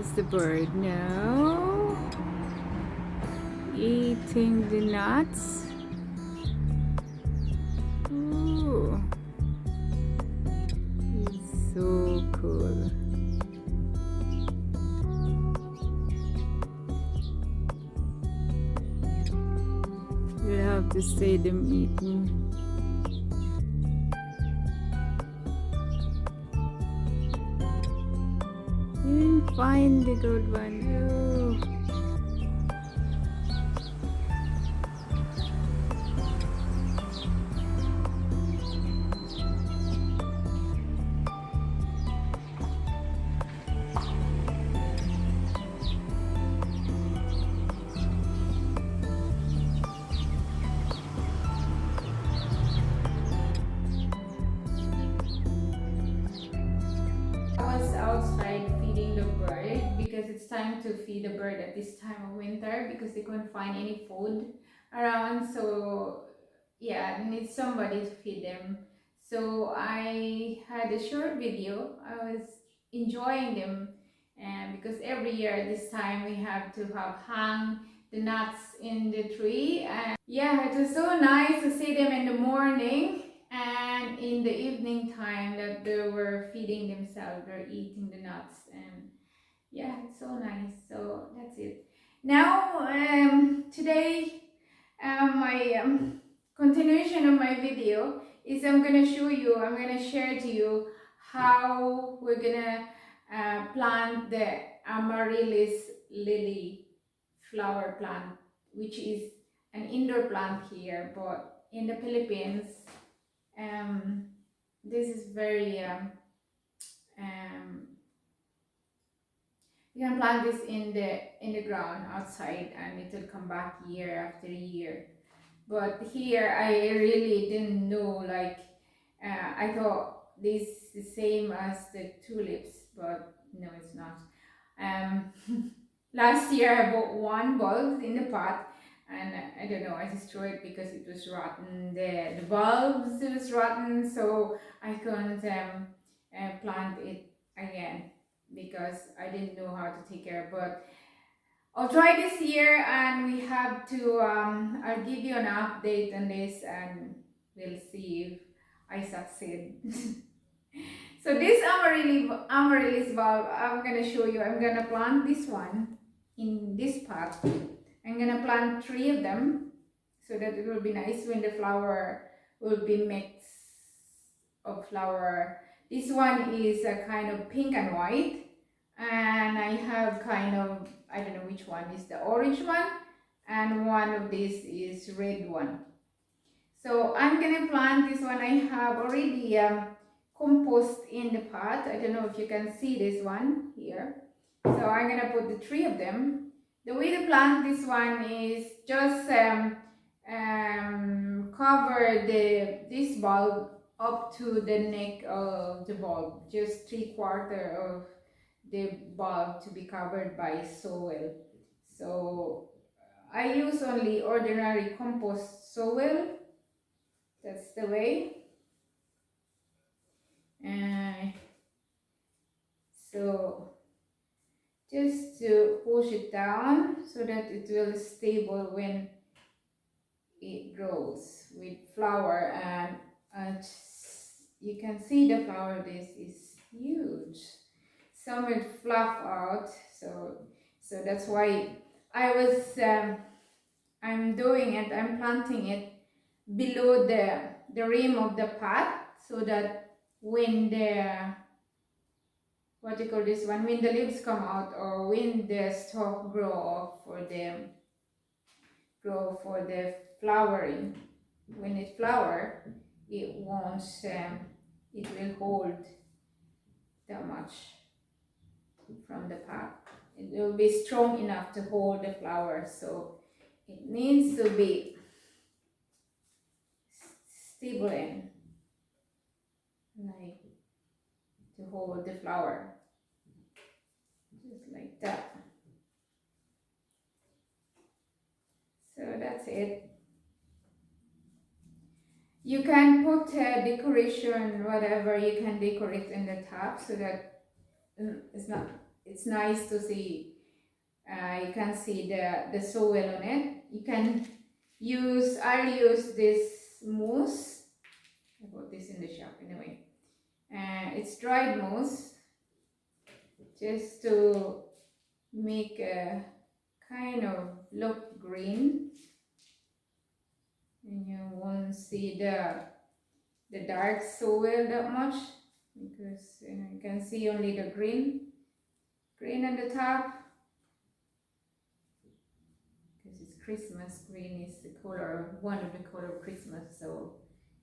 is the bird now? Eating the nuts. Ooh, it's so cool. You have to see them eating. You find the good one. Oh. I was outside feeding the bird because it's time to feed the bird at this time of winter because they couldn't find any food around. So yeah, I need somebody to feed them. So I had a short video. I was enjoying them, and because every year at this time we have to have hang the nuts in the tree, and yeah, it was so nice to see them in the morning and in the evening time that they were feeding themselves, they're eating the nuts, and yeah, it's so nice. So that's it. Now today my continuation of my video is I'm gonna show you, I'm gonna share to you how we're gonna plant the Amaryllis lily flower plant, which is an indoor plant here, but in the Philippines, um, this is very um, you can plant this in the ground outside, and it will come back year after year. But here I really didn't know, like I thought this is the same as the tulips, but no, it's not. um, Last year I bought one bulb in the pot, and I don't know, I destroyed it because it was rotten. The bulbs, it was rotten, so I couldn't plant it again because I didn't know how to take care. But I'll try this year, and we have to I'll give you an update on this, and we'll see if I succeed. So this amaryllis bulb, I'm gonna show you. I'm gonna plant this one in this pot. I'm gonna plant 3 of them so that it will be nice when the flower will be mixed of flower. This one is a kind of pink and white, and I have kind of, I don't know which one is the orange one, and one of these is red one. So I'm gonna plant this one. I have already compost in the pot. I don't know if you can see this one here. So I'm gonna put the 3 of them. The way to plant this one is just cover this bulb up to the neck of the bulb, just 3/4 of the bulb to be covered by soil. So I use only ordinary compost soil. That's the way. So just to push it down so that it will stable when it grows with flower, and you can see the flower. This is huge. Some will fluff out, so that's why I was I'm doing it. I'm planting it below the rim of the pot so that when the what you call this one, when the leaves come out, or when the stalk grow for the flowering, when it flower, it won't it will hold that much from the pot. It will be strong enough to hold the flower, so it needs to be stable and like to hold the flower, just like that. So that's it. You can put decoration, whatever you can decorate in the top, so that it's not it's nice to see. You can see the soil on it. You can I'll use this mousse. I bought this in the shop anyway. It's dried mousse, just to make a kind of look green, and you won't see the dark soil that much, because you can see only the green on the top, because it's Christmas. Green is the color, one of the color of Christmas, so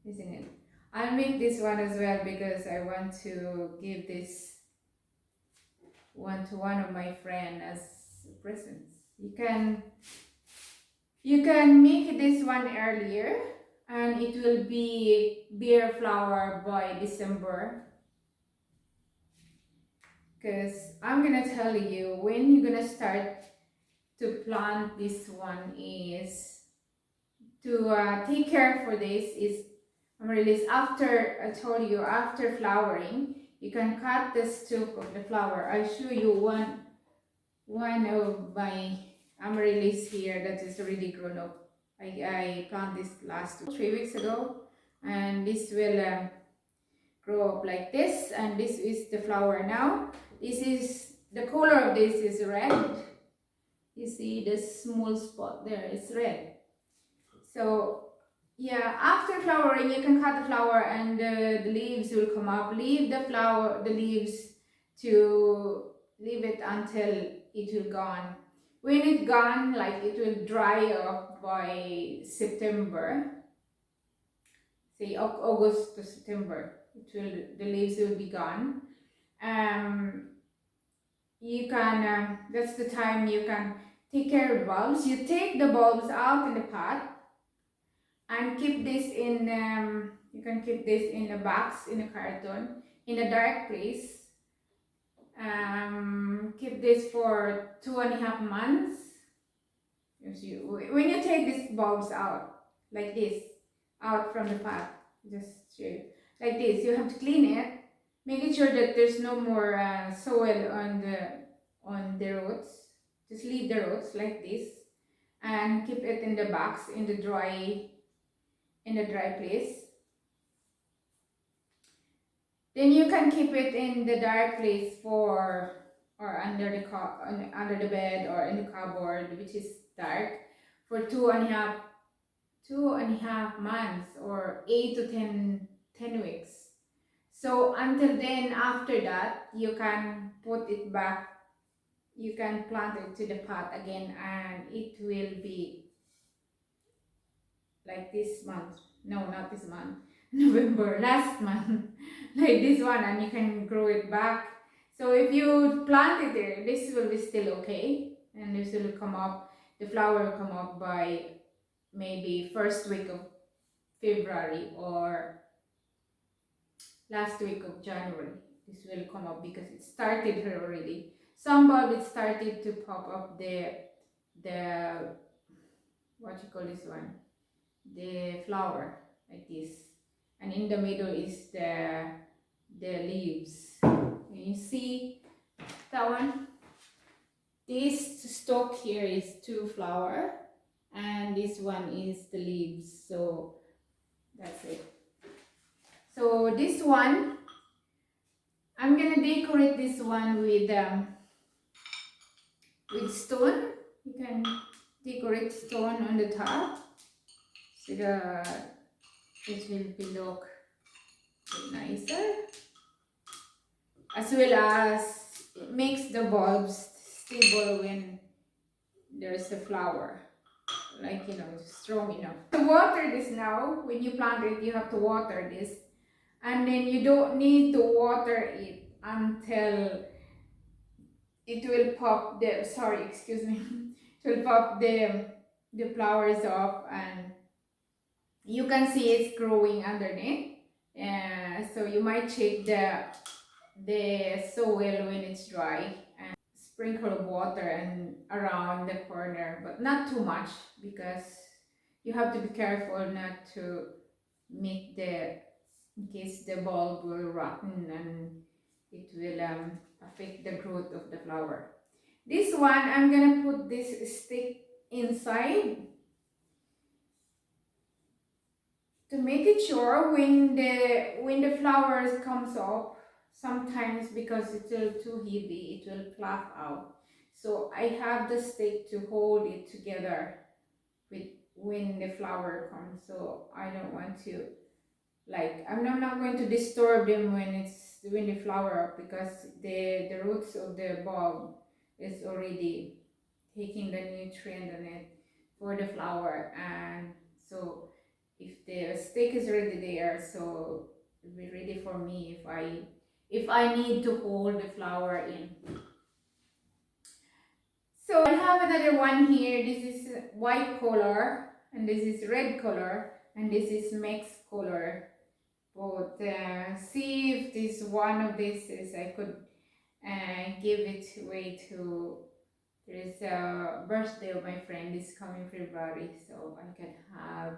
isn't it? I'll make this one as well because I want to give this one to one of my friends as presents. You can make this one earlier, and it will be bear flower by December. Because I'm gonna tell you when you're gonna start to plant this one is to take care for this is Amaryllis. After I told you, after flowering, you can cut the stalk of the flower. I'll show you one of my Amaryllis here that is already grown up. I planted this last 3 weeks ago, and this will grow up like this, and this is the flower now. This is the color of this is red. You see the small spot there, it's red. So yeah, after flowering you can cut the flower, and the leaves will come up. Leave the leaves to leave it until it will gone. When it gone, like it will dry up by September, say August to September, the leaves will be gone. You can that's the time you can take care of the bulbs. You take the bulbs out in the pot and keep this in you can keep this in a box, in a carton, in a dark place. Keep this for 2.5 months. When you take these bulbs out like this, out from the pot, just straight like this, you have to clean it, making sure that there's no more soil on the roots. Just leave the roots like this and keep it in the box, in the dry place. Then you can keep it in the dark place or under the bed or in the cupboard, which is dark, for 2.5 months, or 8 to 10 weeks. So until then, after that, you can put it back. You can plant it to the pot again, and it will be like this month. No, not this month. November, last month. Like this one, and you can grow it back. So if you plant it there, this will be still okay, and this will come up. The flower will come up by maybe first week of February or last week of January. This will come up because it started here already. Some bulb it started to pop up the what you call this one, the flower, like this, and in the middle is the leaves. You see that one? This stalk here is 2 flower, and this one is the leaves. So that's it. So this one, I'm gonna decorate this one with stone. You can decorate stone on the top so that it will be look nicer, as well as it makes the bulbs stable when there's a flower, like strong enough. To water this now, when you plant it, you have to water this, and then you don't need to water it until it will pop the excuse me it will pop the flowers off, and you can see it's growing underneath. So you might check the soil when it's dry, and sprinkle of water and around the corner, but not too much, because you have to be careful not to make in case the bulb will rotten and it will affect the growth of the flower. This one, I'm gonna put this stick inside to make it sure when the flowers comes up, sometimes because it's too heavy, it will flap out. So I have the stick to hold it together with when the flower comes. So I don't want to, like, I'm not going to disturb them when they flower up, because the roots of the bulb is already taking the nutrient in it for the flower. And so if the stick is already there, so it'll be ready for me if I need to hold the flower in. So I have another one here. This is white color, and this is red color, and this is mixed color. But see if this one of these is I could give it away to. There is a birthday of my friend this coming February, so I can have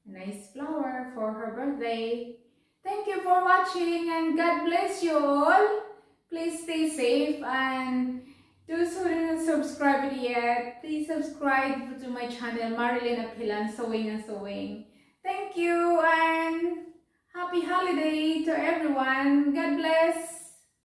a nice flower for her birthday. Thank you for watching, and God bless you all. Please stay safe, and those who didn't subscribe yet, please subscribe to my channel, Marilyn Apilan, Sowing and Sowing. Thank you, and happy holiday to everyone. God bless.